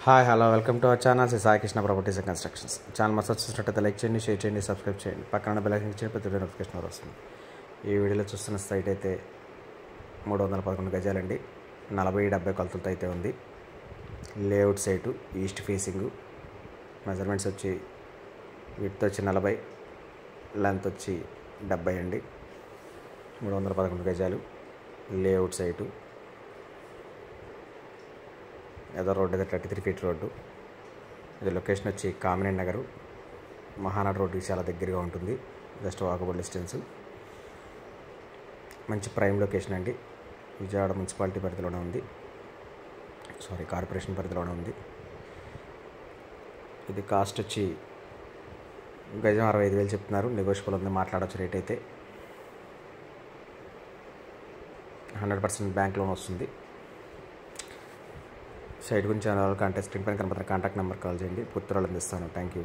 Hi hello welcome to our channel Sri Sai Krishna properties and constructions. Channel మసాజ్ చూసినట్టయితే like చేయండి, share చేయండి, సబ్స్క్రైబ్ చేయండి. పక్కన బెల్ ఐకాన్ చేయండి, ప్రతి నోటిఫికేషన్ వస్తుంది. ఈ వీడియోలో చూస్తున్న సైట్ అయితే 311 గజాలండి. 40-70 కొలతలతో అయితే ఉంది. Layout site east facing. Measurements వచ్చి విడ్త్ వచ్చి 40, లెంత్ వచ్చి 70 అండి. 311 గజాలు లేఅవుట్ సైటు. ఏదో రోడ్డు అయితే 33 ఫీట్ రోడ్డు. ఇది లొకేషన్ వచ్చి కామినేని నగరు, మహానాడు రోడ్డుకి చాలా దగ్గరగా ఉంటుంది. Just walkable distance. మంచి ప్రైమ్ లొకేషన్ అండి. విజయవాడ మున్సిపాలిటీ పరిధిలోనే ఉంది, కార్పొరేషన్ పరిధిలోనే ఉంది. ఇది కాస్ట్ వచ్చి గజం 65,000 చెప్తున్నారు. నెగోషియబుల్ ఉంది, మాట్లాడవచ్చు. రేట్ అయితే 100% బ్యాంక్ లోన్ వస్తుంది. సైట్ గురించి కాంటాక్ట్ స్క్రీన్ పైన కనబడుతున్న కాంటాక్ట్ నెంబర్ కాల్ చేయండి. పూర్తి వివరాలు అందిస్తాను. Thank you.